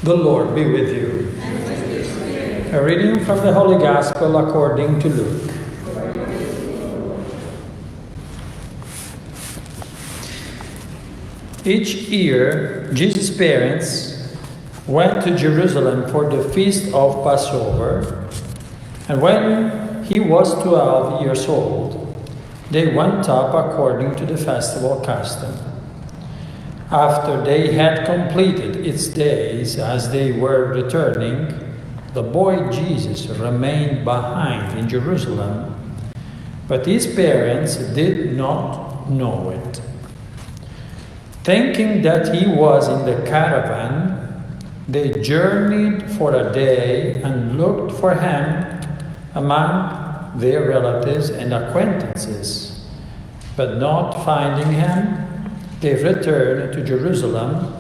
The Lord be with you. And with your spirit. A reading from the Holy Gospel according to Luke. Each year, Jesus' parents went to Jerusalem for the feast of Passover, and when he was 12 years old, they went up according to the festival custom. After they had completed its days as they were returning, the boy Jesus remained behind in Jerusalem, but his parents did not know it. Thinking that he was in the caravan, they journeyed for a day and looked for him among their relatives and acquaintances. But not finding him, they returned to Jerusalem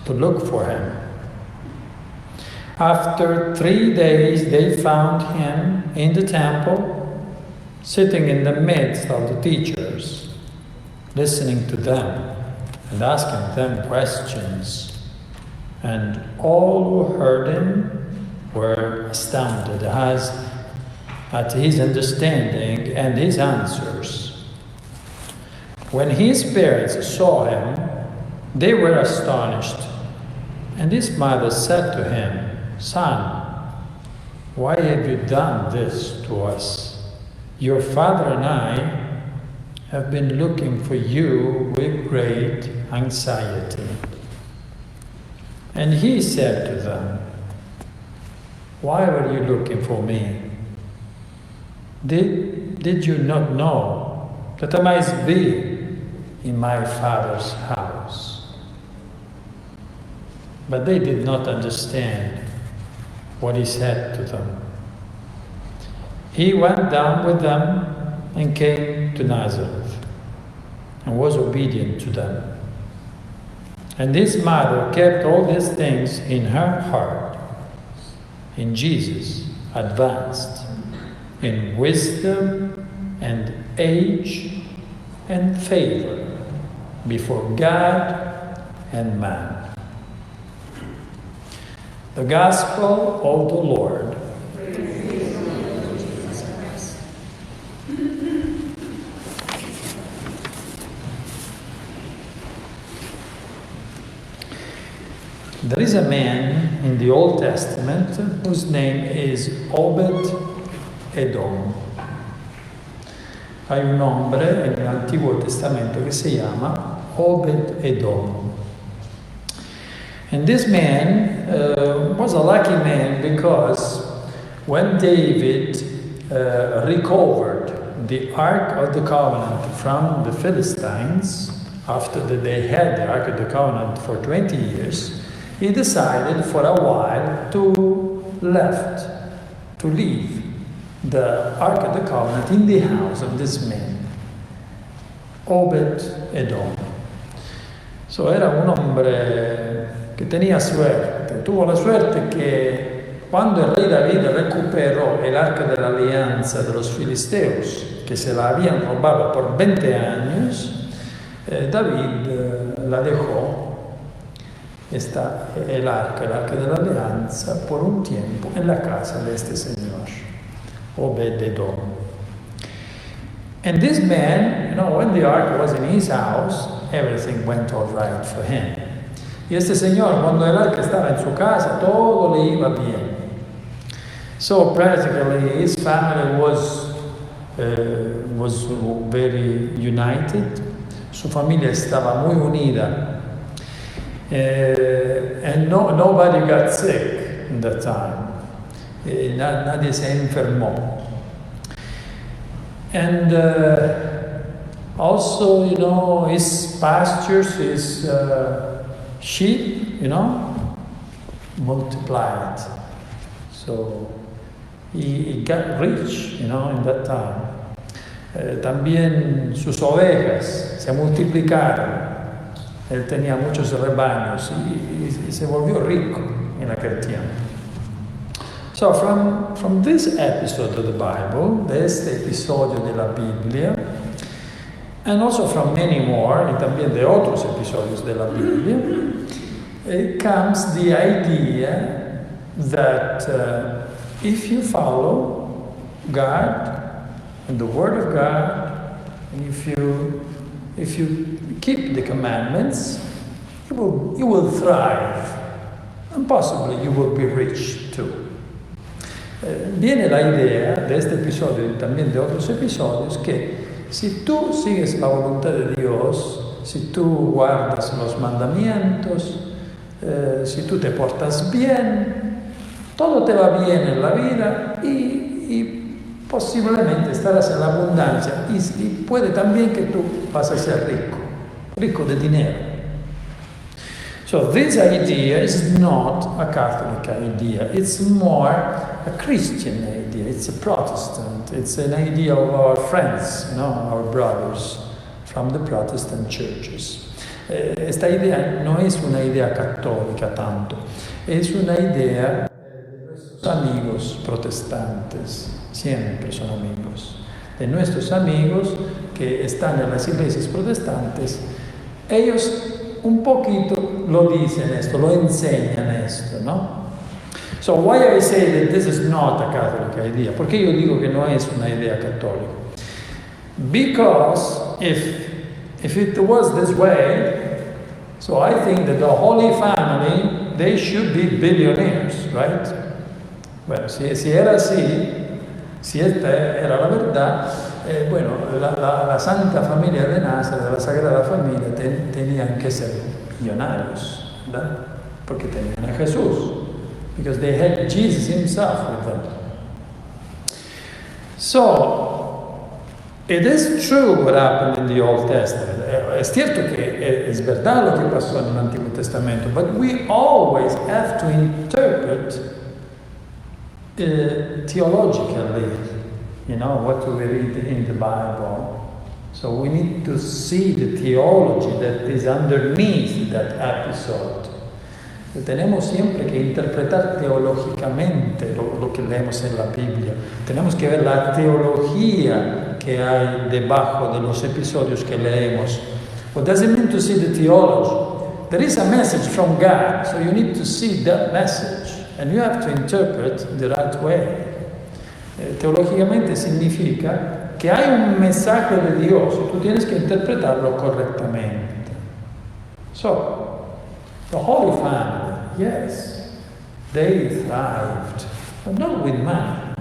to look for him. After 3 days, they found him in the temple, sitting in the midst of the teachers, listening to them and asking them questions. And all who heard him were astounded at his understanding and his answers. When his parents saw him, they were astonished. And his mother said to him, "Son, why have you done this to us? Your father and I have been looking for you with great anxiety." And he said to them, "Why were you looking for me? Did you not know that I must be in my Father's house?" But they did not understand what he said to them. He went down with them and came to Nazareth and was obedient to them. And his mother kept all these things in her heart. And Jesus advanced in wisdom and age and favor before God and man. The Gospel of the Lord. There is a man in the Old Testament whose name is Obed-Edom. Hay un hombre nell'Antiguo Testamento che si chiama Obed-Edom. And this man was a lucky man because when David recovered the Ark of the Covenant from the Philistines, after they had the Ark of the Covenant for 20 years, he decided for a while to leave the Ark of the Covenant in the house of this man, Obed-Edom. So era un hombre che tenía suerte, tuvo la suerte que cuando el rey David recuperó el Arca de la Alianza de los Filisteos, que se la habían robado por 20 años, David la dejó, el Arca de la Alianza, por un tiempo en la casa de este señor, Obed-Edom. And this man, when the Ark was in his house, everything went all right for him. Y este señor, cuando el Arca estaba en su casa, todo le iba bien. So practically his family was very united. Su familia estaba muy unida. And nobody got sick in that time. Nadie se enfermó. And also, his pastures, his sheep, multiplied. So he got rich, in that time. También sus ovejas se multiplicaron. Él tenía muchos rebaños y se volvió rico en aquel tiempo. So from this episode of the Bible, de este episodio de la Biblia, and also from many more, y también de otros episodios de la Biblia, comes the idea that if you follow God and the Word of God, and if you keep the commandments, you will thrive, and possibly you will be rich too. Viene la idea de este episodio y también de otros episodios que si tú sigues la voluntad de Dios, si tú guardas los mandamientos, si tú te portas bien, todo te va bien en la vida y posiblemente estarás en la abundancia y puede también que tú vas a ser rico de dinero. So this idea is not a Catholic idea, it's more a Christian idea, it's a Protestant, it's an idea of our friends, our brothers from the Protestant churches. Esta idea no es una idea católica tanto, es una idea de nuestros amigos protestantes, siempre son amigos, de nuestros amigos que están en las iglesias protestantes. Ellos un poquito lo dicen esto, lo enseñan esto, ¿no? So why I say that this is not a Catholic idea? ¿Por qué yo digo que no es una idea católica? Because if it was this way, so I think that the Holy Family, they should be billionaires, right? Bueno, si era así, si esta era la verdad, bueno, la Santa Familia de Nazaret, la Sagrada Familia, tenían que ser millonarios, ¿verdad? Porque tenían a Jesús. Because they had Jesus himself with them. So, it is true what happened in the Old Testament. Es cierto que es verdad lo que pasó en el Antiguo Testamento, but we always have to interpret theologically, what we read in the Bible. So we need to see the theology that is underneath that episode. Tenemos siempre que interpretar teológicamente lo que leemos en la Biblia. Tenemos que ver la teología que hay debajo de los episodios que leemos. What does it mean to see the theology? There is a message from God, so you need to see that message, and you have to interpret the right way. Teológicamente significa que hay un mensaje de Dios y tú tienes que interpretarlo correctamente. So, the Holy Family, yes, they thrived, but not with money.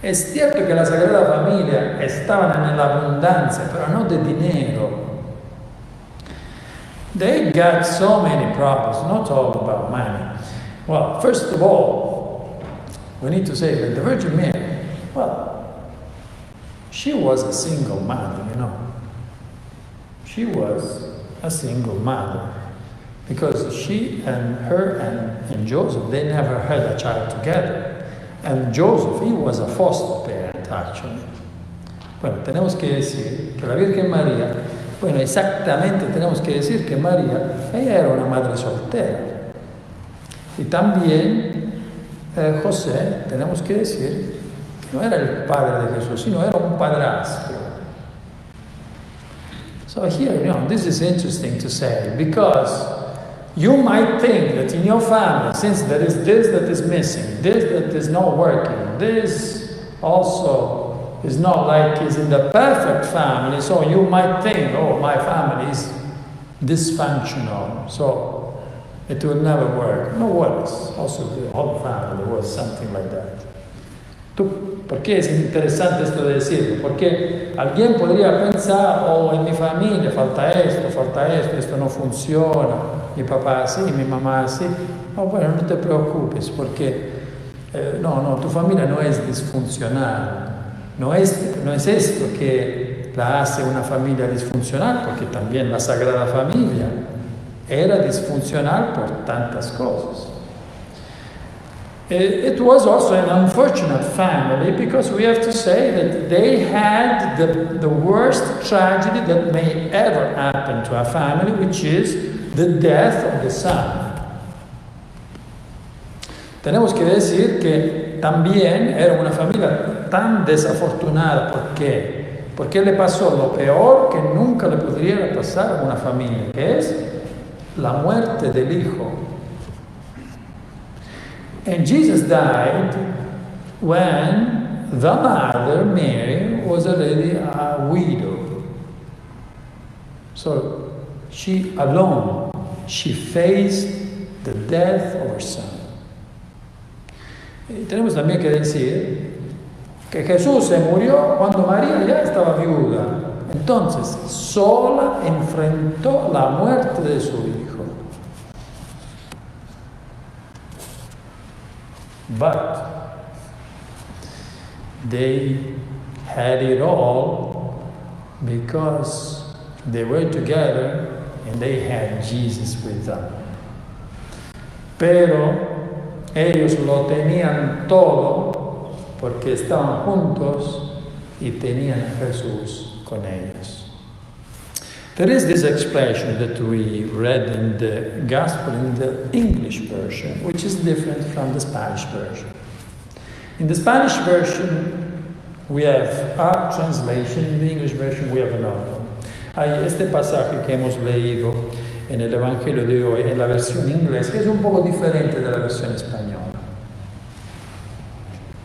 Es cierto que la Sagrada Familia estaban en la abundancia, pero no de dinero. They got so many problems, not all about money. Well, first of all, we need to say that the Virgin Mary, she was a single mother, She was a single mother. Because she and her and Joseph, they never had a child together. And Joseph, he was a foster parent, actually. Bueno, tenemos que decir que la Virgen María, exactamente tenemos que decir que María, ella era una madre soltera. Y también José, tenemos que decir que no era el padre de Jesús, sino era un padrastro. So here, this is interesting to say, because you might think that in your family, since there is this that is missing, this that is not working, this also is not like is in the perfect family, so you might think, oh, my family is dysfunctional, so it will never work. No worries. Also, the whole family was something like that. ¿Por qué es interesante esto de decirlo? Porque alguien podría pensar, en mi familia falta esto no funciona, mi papá así, mi mamá así. Bueno, no te preocupes, porque tu familia no es disfuncional. No es esto que la hace una familia disfuncional, porque también la Sagrada Familia era disfuncional por tantas cosas. It was also an unfortunate family, because we have to say that they had the worst tragedy that may ever happen to a family, which is the death of the son. Tenemos que decir que también era una familia tan desafortunada. ¿Por qué? Porque le pasó lo peor que nunca le podría pasar a una familia, que es la muerte del hijo. And Jesus died when the mother, Mary, was already a widow. So she alone, she faced the death of her son. Y tenemos también que decir que Jesús se murió cuando María ya estaba viuda. Entonces, sola enfrentó la muerte de su hijo. But they had it all because they were together and they had Jesus with them. Pero ellos lo tenían todo porque estaban juntos y tenían a Jesús con ellos. There is this expression that we read in the Gospel in the English version, which is different from the Spanish version. In the Spanish version, we have a translation. In the English version, we have another. Hay este pasaje que hemos leído en el Evangelio de hoy, en la versión inglesa, que es un poco diferente de la versión española.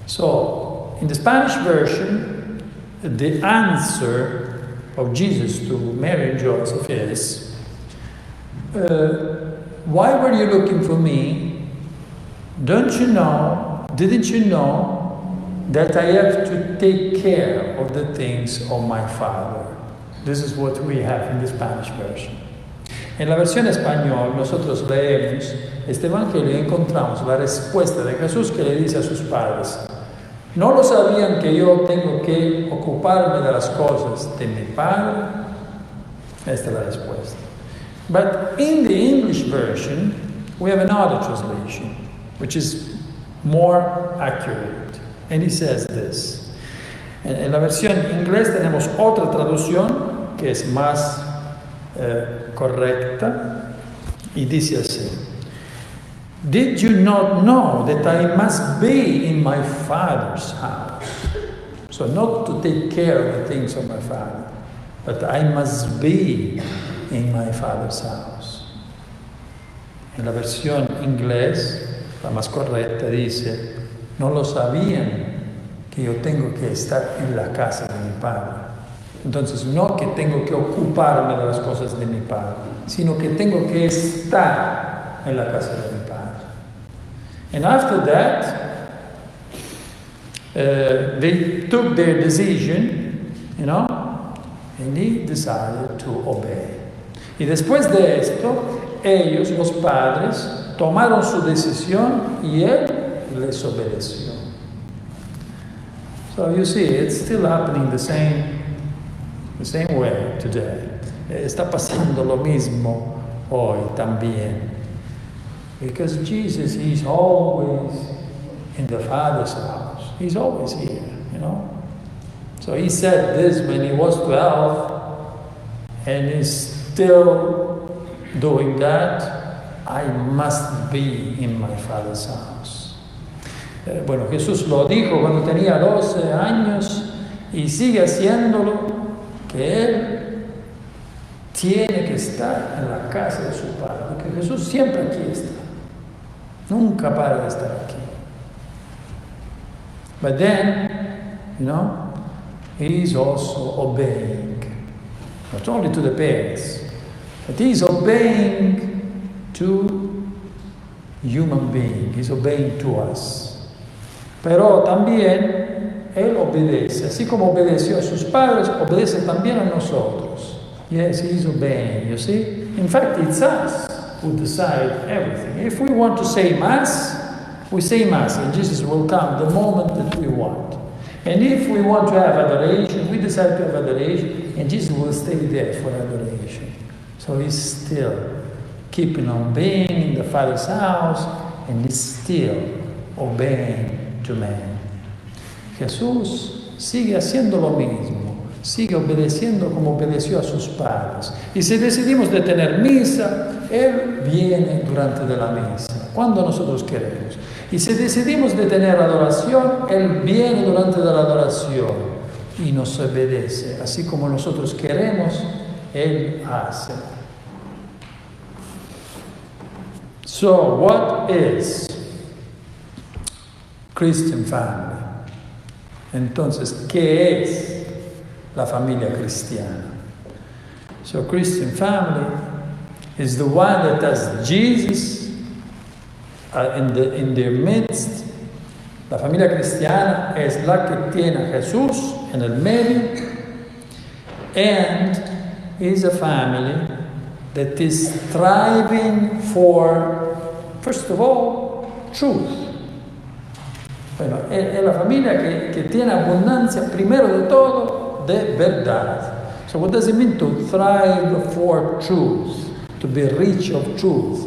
So, in the Spanish version, the answer of Jesus to Mary and Joseph is, why were you looking for me? Didn't you know that I have to take care of the things of my Father? This is what we have in the Spanish version. En la versión española nosotros leemos este evangelio y encontramos la respuesta de Jesús que le dice a sus padres: ¿no lo sabían que yo tengo que ocuparme de las cosas de mi Padre? Esta es la respuesta. But in the English version, we have another translation, which is more accurate. And he says this. En la versión inglés tenemos otra traducción que es más correcta y dice así: Did you not know that I must be in my Father's house? So not to take care of the things of my Father, but I must be in my Father's house. En la versión inglés, la más correcta, dice: no lo sabían que yo tengo que estar en la casa de mi Padre. Entonces, no que tengo que ocuparme de las cosas de mi Padre, sino que tengo que estar en la casa de mi Padre. And after that, they took their decision, and he decided to obey. Y después de esto, ellos, los padres, tomaron su decisión y él les obedeció. So you see, it's still happening the same way today. Está pasando lo mismo hoy también. Because Jesus, he's always in the Father's house. He's always here, So he said this when he was 12, and he's still doing that. I must be in my Father's house. Bueno, Jesús lo dijo cuando tenía 12 años y sigue haciéndolo, que él tiene que estar en la casa de su Padre, porque Jesús siempre aquí está. Nunca para de estar aquí. But then, he's also obeying, not only to the parents, but he's obeying to human beings. He's obeying to us. Pero también él obedece, así como obedeció a sus padres, obedece también a nosotros. Yes, he's obeying, you see? In fact, it's us who decide everything. If we want to say Mass, we say Mass, and Jesus will come the moment that we want. And if we want to have adoration, we decide to have adoration, and Jesus will stay there for adoration. So he's still keeping on being in the Father's house, and he's still obeying to man. Jesús sigue haciendo lo mismo, sigue obedeciendo como obedeció a sus padres. Y si decidimos de tener misa, Él viene durante de la misa, cuando nosotros queremos. Y si decidimos de tener adoración, Él viene durante de la adoración y nos obedece. Así como nosotros queremos, Él hace. So, what is Christian family? Entonces, ¿qué es la familia cristiana? So, Christian family is the one that has Jesus in their midst. La familia cristiana es la que tiene a Jesús en el medio, and is a family that is striving for, first of all, truth. Bueno, es la familia que tiene abundancia, primero de todo, de verdad. So what does it mean to thrive for truth? To be rich of truth?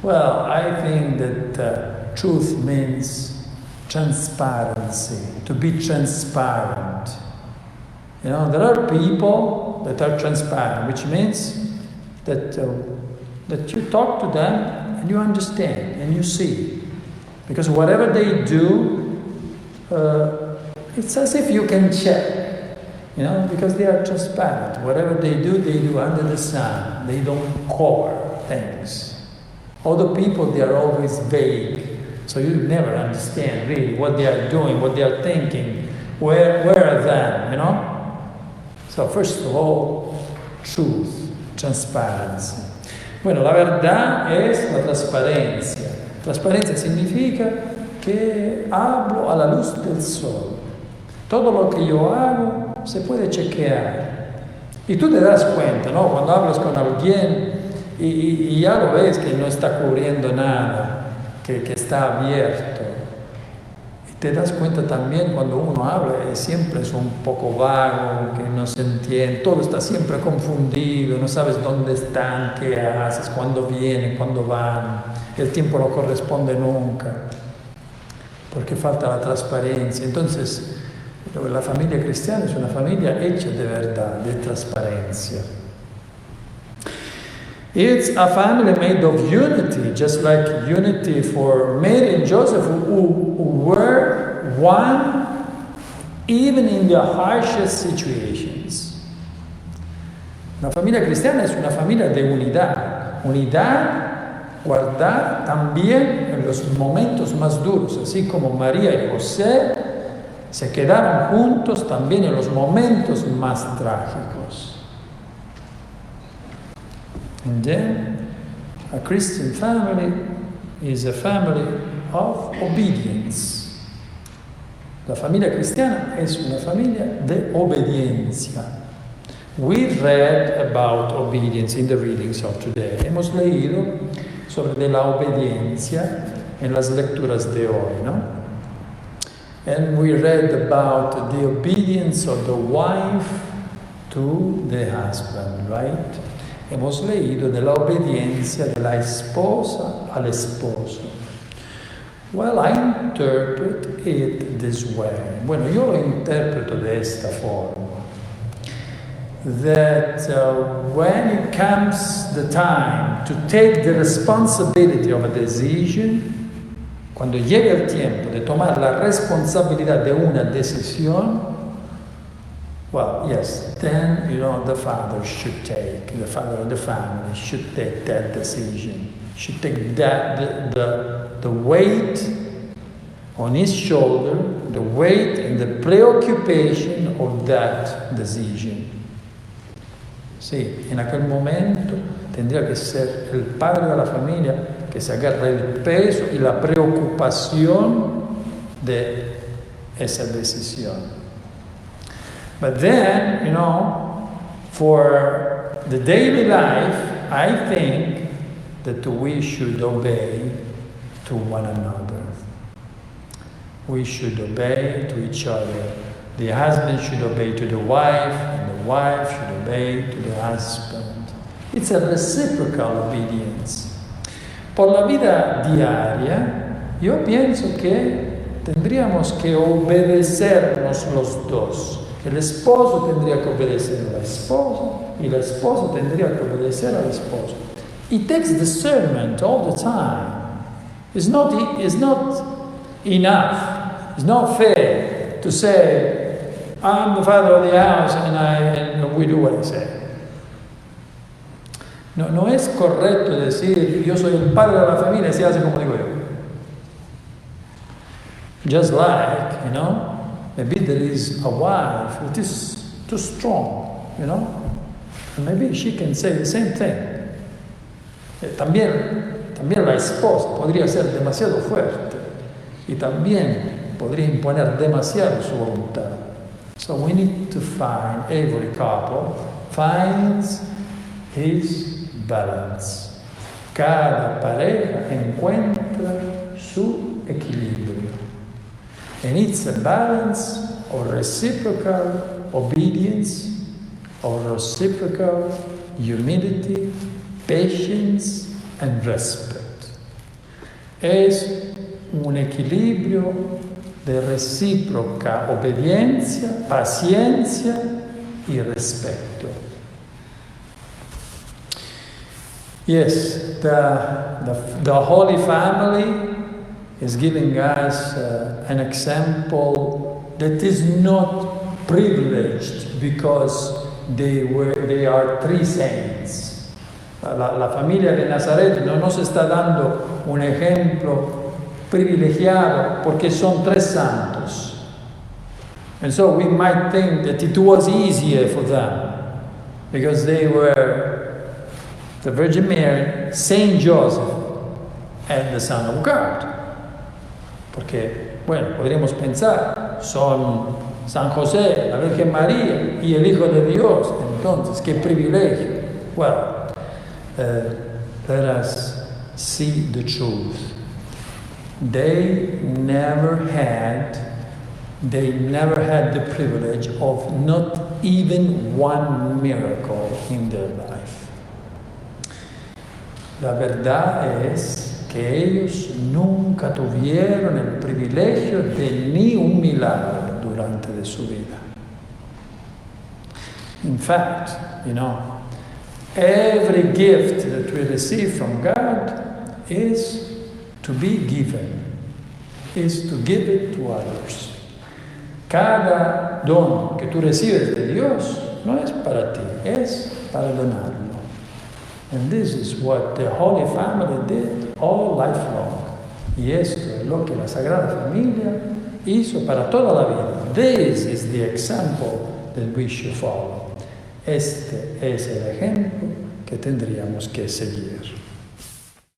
Well, I think that truth means transparency, to be transparent. You know, there are people that are transparent, which means that you talk to them and you understand and you see. Because whatever they do, it's as if you can check, you know, because they are transparent. Whatever they do under the sun. They don't cover things. Other people, they are always vague. So you never understand really what they are doing, what they are thinking, where are them, you know? So first of all, truth, transparency. Bueno, la verdad es la transparencia. Transparencia significa que hablo a la luz del sol. Todo lo que yo hago se puede chequear. Y tú te das cuenta, ¿no? Cuando hablas con alguien y ya lo ves que no está cubriendo nada, que está abierto. Y te das cuenta también cuando uno habla, siempre es un poco vago, que no se entiende, todo está siempre confundido, no sabes dónde están, qué haces, cuándo vienen, cuándo van. El tiempo no corresponde nunca, porque falta la transparencia. Entonces, la familia cristiana es una familia hecha de verdad, de transparencia. It's a family made of unity, just like unity for Mary and Joseph, who were one even in the harshest situations. La familia cristiana es una familia de unidad. Unidad guardada también en los momentos más duros, así como María y José se quedaron juntos también en los momentos más trágicos. And then, a Christian family is a family of obedience. La familia cristiana es una familia de obediencia. We read about obedience in the readings of today. Hemos leído sobre la obediencia en las lecturas de hoy, ¿no? And we read about the obedience of the wife to the husband, right? Hemos leído de la obediencia de la esposa al esposo. Well, I interpret it this way. Bueno, yo lo interpreto de esta forma. That when it comes the time to take the responsibility of a decision, cuando llegue el tiempo de tomar la responsabilidad de una decisión, well, yes, then, you know, the father of the family should take that decision, should take that, the weight on his shoulder, the weight and the preoccupation of that decision. Sí, en aquel momento tendría que ser el padre de la familia que se agarra el peso y la preocupación de esa decisión. But then, you know, for the daily life, I think that we should obey to one another. We should obey to each other. The husband should obey to the wife, and the wife should obey to the husband. It's a reciprocal obedience. Por la vida diaria, yo pienso que tendríamos que obedecernos los dos. El esposo tendría que obedecer a la esposa y la esposa tendría que obedecer al esposo. It takes discernment all the time. It's not enough. It's not fair to say, I'm the father of the house and we do what I say. No es correcto decir, yo soy el padre de la familia y se hace como digo yo. Just like, maybe there is a wife who is too strong, and maybe she can say the same thing. También la esposa podría ser demasiado fuerte y también podría imponer demasiado su voluntad. So we need to find, every couple finds his balance. Cada pareja encuentra su equilibrio. And it's a balance of reciprocal obedience, of reciprocal humility, patience, and respect. Es un equilibrio de recíproca obediencia, paciencia y respeto. Yes, the Holy Family is giving us an example that is not privileged because they are three saints. La familia de Nazaret no nos está dando un ejemplo privilegiado porque son tres santos. And so we might think that it was easier for them because they were the Virgin Mary, Saint Joseph, and the Son of God. Porque, podríamos pensar, son San José, la Virgen María y el Hijo de Dios. Entonces, qué privilegio. Let us see the truth. They never had the privilege of not even one miracle in their life. La verdad es que ellos nunca tuvieron el privilegio de ni un milagro durante de su vida. In fact, every gift that we receive from God is to be given, is to give it to others. Cada don que tú recibes de Dios no es para ti, es para donarlo. And this is what the Holy Family did all life long. Y esto es lo que la Sagrada Familia hizo para toda la vida. This is the example that we should follow. Este es el ejemplo que tendríamos que seguir.